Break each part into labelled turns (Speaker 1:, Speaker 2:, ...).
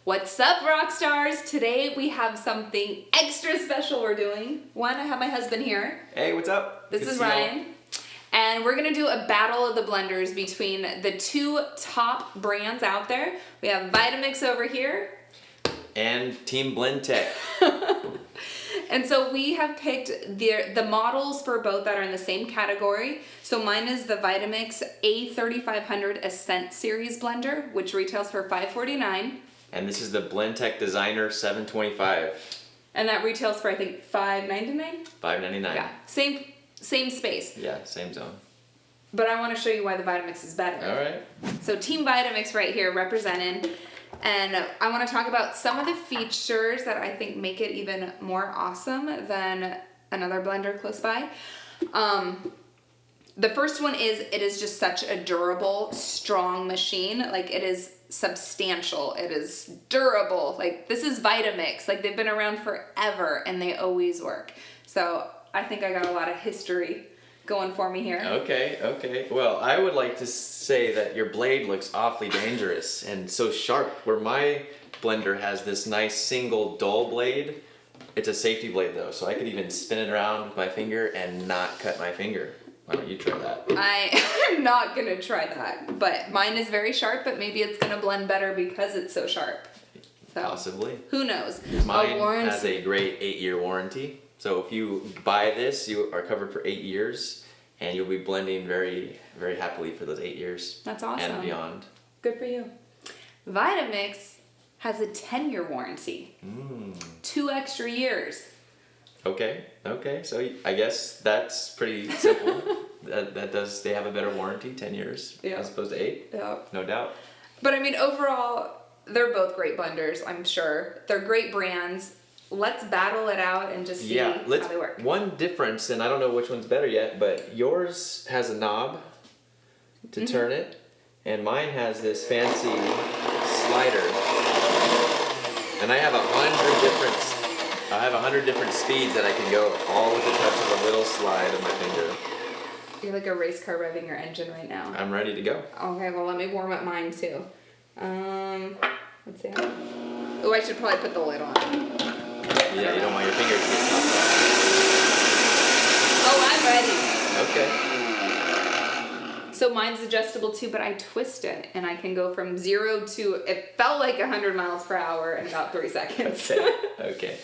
Speaker 1: What's up, rock stars? Today we have something extra special we're doing. One, I have my husband here.
Speaker 2: Hey, what's up?
Speaker 1: This is Ryan. And we're gonna do a battle of the blenders between the two top brands out there. We have Vitamix over here.
Speaker 2: And Team Blendtec.
Speaker 1: And so we have picked the models for both that are in the same category. So mine is the Vitamix A3500 Ascent Series blender, which retails for $549.
Speaker 2: And this is the Blendtec Designer 725.
Speaker 1: And that retails for, I think, $599?
Speaker 2: $599.
Speaker 1: Yeah, same space.
Speaker 2: Yeah, same zone.
Speaker 1: But I want to show you why the Vitamix is better.
Speaker 2: All right.
Speaker 1: So Team Vitamix right here represented. And I want to talk about some of the features that I think make it even more awesome than another blender close by. The first one is it is just such a durable, strong machine. Like, it is substantial. It is durable. Like, this is Vitamix. Like, they've been around forever and they always work. So I think I got a lot of history going for me here.
Speaker 2: Okay. Well, I would like to say that your blade looks awfully dangerous and so sharp. Where my blender has this nice single dull blade, it's a safety blade though, so I could even spin it around with my finger and not cut my finger. Why don't you try that?
Speaker 1: I'm not gonna try that, but mine is very sharp, but maybe it's gonna blend better because it's so sharp. So,
Speaker 2: possibly.
Speaker 1: Who knows?
Speaker 2: Mine has a great 8-year warranty. So if you buy this, you are covered for 8 years, and you'll be blending very, very happily for those 8 years.
Speaker 1: That's awesome.
Speaker 2: And beyond.
Speaker 1: Good for you. Vitamix has a 10-year warranty. 2 extra years.
Speaker 2: Okay. So I guess that's pretty simple. They have a better warranty, 10 years as opposed to 8?
Speaker 1: Yeah.
Speaker 2: No doubt.
Speaker 1: But I mean, overall, they're both great blenders, I'm sure. They're great brands. Let's battle it out and just see how they work.
Speaker 2: One difference, and I don't know which one's better yet, but yours has a knob to turn it, and mine has this fancy slider. And I have 100 different speeds that I can go, all with the touch of a little slide of my finger.
Speaker 1: You're like a race car revving your engine right now.
Speaker 2: I'm ready to go.
Speaker 1: Okay, well, let me warm up mine too. Let's see. Oh, I should probably put the lid on.
Speaker 2: Yeah, you don't want your fingers to get caught.
Speaker 1: Oh, I'm ready.
Speaker 2: Okay.
Speaker 1: So mine's adjustable too, but I twist it and I can go from 0 to, it felt like 100 miles per hour in about 3 seconds.
Speaker 2: Okay.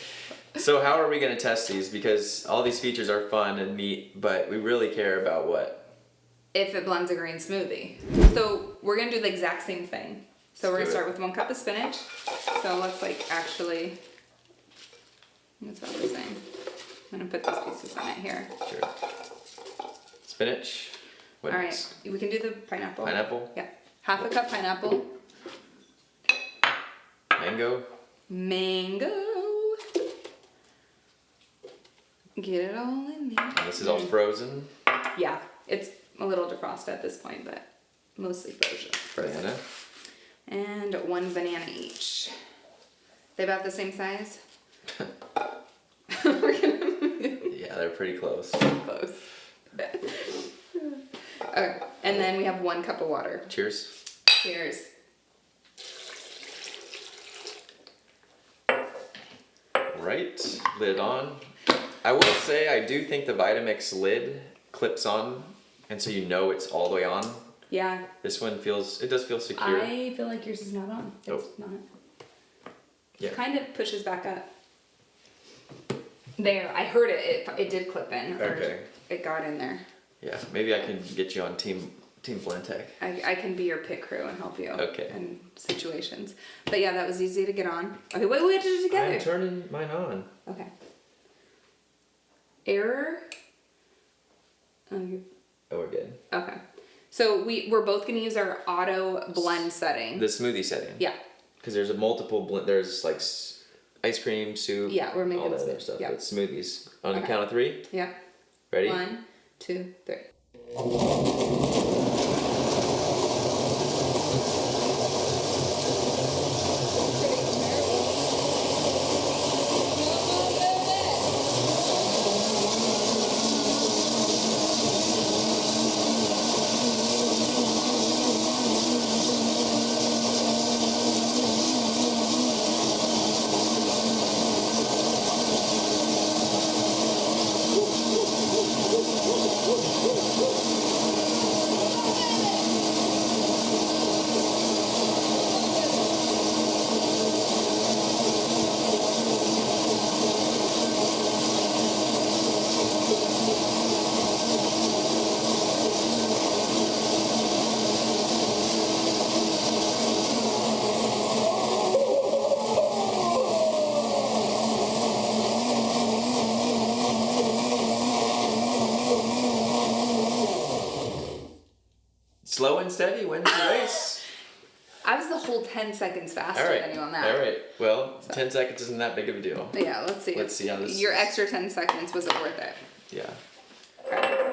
Speaker 2: So how are we going to test these? Because all these features are fun and neat, but we really care about what?
Speaker 1: If it blends a green smoothie. So we're going to do the exact same thing. So we're going to start with 1 cup of spinach. So let's that's about the same. I'm going to put these pieces on it here.
Speaker 2: Sure. Spinach.
Speaker 1: All right, we can do the pineapple.
Speaker 2: Pineapple?
Speaker 1: Yeah. 1/2 cup pineapple.
Speaker 2: Mango.
Speaker 1: Get it all in there.
Speaker 2: And this is all frozen?
Speaker 1: Yeah, it's a little defrosted at this point, but mostly frozen.
Speaker 2: Banana.
Speaker 1: And 1 banana each. They about the same size?
Speaker 2: Yeah, they're pretty close.
Speaker 1: Close. Okay, and then we have 1 cup of water.
Speaker 2: Cheers.
Speaker 1: Cheers.
Speaker 2: Right, lid on. I will say I do think the Vitamix lid clips on, and so you know it's all the way on.
Speaker 1: Yeah.
Speaker 2: This one does feel secure.
Speaker 1: I feel like yours is not on. It's not.
Speaker 2: Yeah.
Speaker 1: It kind of pushes back up. There, I heard it. It did clip in.
Speaker 2: Okay.
Speaker 1: It got in there.
Speaker 2: Yeah, maybe I can get you on Team Blendtec.
Speaker 1: I can be your pit crew and help you.
Speaker 2: Okay.
Speaker 1: In situations. But yeah, that was easy to get on. Okay, wait, we have to do it together.
Speaker 2: I'm turning mine on.
Speaker 1: Okay. Error.
Speaker 2: Oh, we're good.
Speaker 1: Okay. So we're both going to use our auto blend setting.
Speaker 2: The smoothie setting.
Speaker 1: Yeah.
Speaker 2: Because there's a multiple blend. There's like ice cream, soup.
Speaker 1: Yeah, we're making
Speaker 2: all that other stuff.
Speaker 1: Yeah.
Speaker 2: It's smoothies. On the count of 3.
Speaker 1: Yeah.
Speaker 2: Ready?
Speaker 1: 1, 2, 3.
Speaker 2: Slow and steady wins the race.
Speaker 1: I was the whole 10 seconds faster than you on that.
Speaker 2: All right. Well, 10 seconds isn't that big of a deal.
Speaker 1: Yeah, let's see.
Speaker 2: Let's see how this
Speaker 1: Your extra 10 seconds, was it worth it?
Speaker 2: Yeah.
Speaker 1: Okay.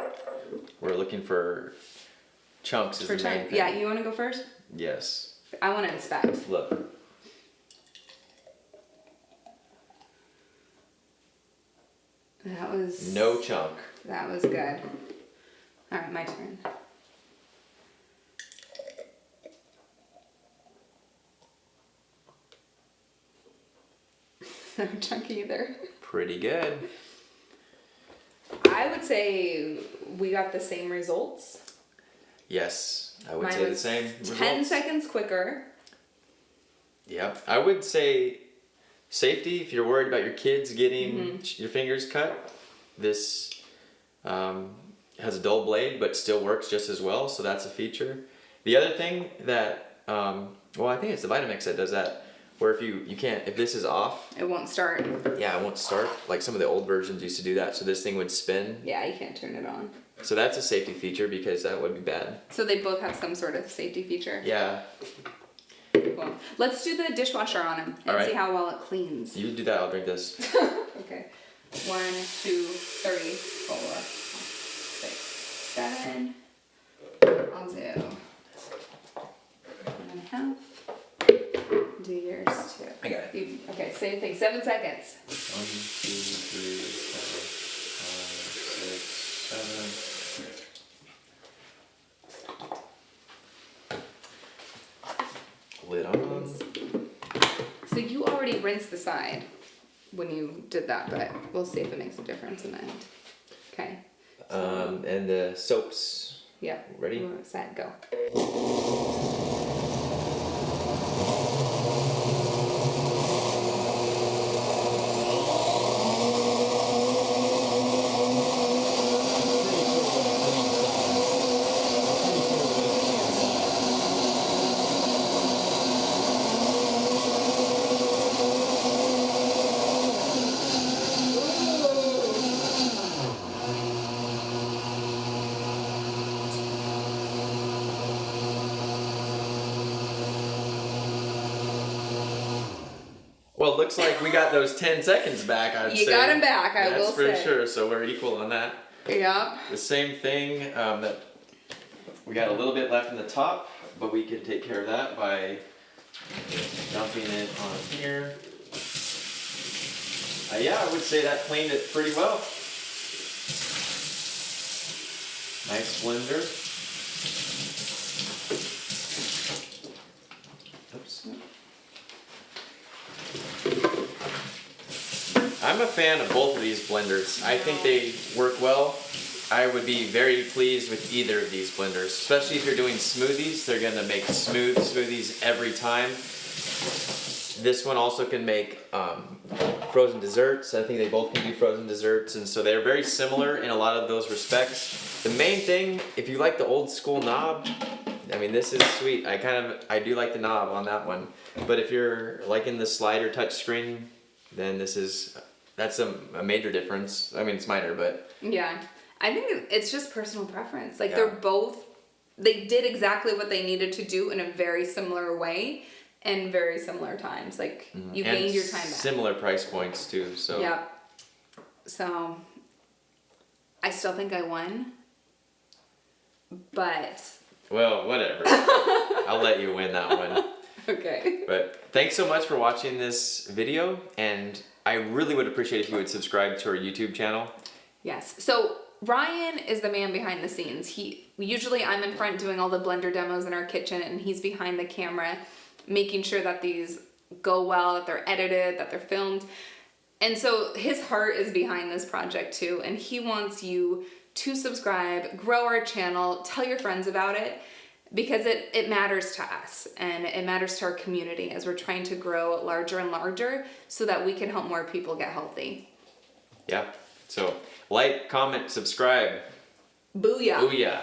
Speaker 2: We're looking for chunks is the main thing.
Speaker 1: Yeah, you want to go first?
Speaker 2: Yes.
Speaker 1: I want to inspect.
Speaker 2: Look.
Speaker 1: That was...
Speaker 2: No chunk.
Speaker 1: That was good. All right, my turn. No chunk either.
Speaker 2: Pretty good.
Speaker 1: I would say we got the same results.
Speaker 2: Yes, I would
Speaker 1: Mine
Speaker 2: say the
Speaker 1: was
Speaker 2: same
Speaker 1: 10
Speaker 2: results.
Speaker 1: seconds quicker.
Speaker 2: Yep. I would say safety, if you're worried about your kids getting your fingers cut, this has a dull blade but still works just as well, so that's a feature. The other thing that, well, I think it's the Vitamix that does that, where if this is off,
Speaker 1: It won't start.
Speaker 2: yeah, it won't start. Like some of the old versions used to do that, so this thing would spin.
Speaker 1: Yeah, you can't turn it on.
Speaker 2: So that's a safety feature because that would be bad.
Speaker 1: So they both have some sort of safety feature.
Speaker 2: Yeah.
Speaker 1: Cool. Let's do the dishwasher on him and
Speaker 2: All right.
Speaker 1: see how well it cleans.
Speaker 2: You do that, I'll drink this.
Speaker 1: Okay. 1, 2, 3, 4, 6, 7. I'll do 1.5. Do yours too.
Speaker 2: I got it.
Speaker 1: Okay, same thing. 7 seconds.
Speaker 2: 1, 2, 3, 4, 5, 6, 7. Lid on.
Speaker 1: So you already rinsed the side when you did that, but we'll see if it makes a difference in the end. Okay.
Speaker 2: And the soaps.
Speaker 1: Yep.
Speaker 2: Ready?
Speaker 1: Set, go.
Speaker 2: Well, it looks like we got those 10 seconds back, I'd say.
Speaker 1: You got them back, I will say.
Speaker 2: That's for sure, so we're equal on that.
Speaker 1: Yep.
Speaker 2: The same thing, that we got a little bit left in the top, but we can take care of that by dumping it on here. Yeah, I would say that cleaned it pretty well. Nice blender. Oops. I'm a fan of both of these blenders. I think they work well. I would be very pleased with either of these blenders, especially if you're doing smoothies. They're gonna make smooth smoothies every time. This one also can make frozen desserts. I think they both can do frozen desserts, and so they're very similar in a lot of those respects. The main thing, if you like the old school knob, I mean, this is sweet. I do like the knob on that one. But if you're liking the slider touch screen, then that's a major difference. I mean, it's minor, but
Speaker 1: Yeah. I think it's just personal preference. Like,
Speaker 2: Yeah.
Speaker 1: they did exactly what they needed to do in a very similar way and very similar times. Like, you
Speaker 2: and
Speaker 1: gained your time back.
Speaker 2: similar price points too. So
Speaker 1: Yep. So, I still think I won. But,
Speaker 2: well, whatever. I'll let you win that one.
Speaker 1: okay.
Speaker 2: But thanks so much for watching this video, and I really would appreciate if you would subscribe to our YouTube channel.
Speaker 1: Yes. So, Ryan is the man behind the scenes. Usually I'm in front doing all the blender demos in our kitchen, and he's behind the camera making sure that these go well, that they're edited, that they're filmed. And so his heart is behind this project too, and he wants you to subscribe, grow our channel, tell your friends about it, because it matters to us and it matters to our community as we're trying to grow larger and larger so that we can help more people get healthy.
Speaker 2: Yeah. So like, comment, subscribe.
Speaker 1: Booyah.
Speaker 2: Booyah.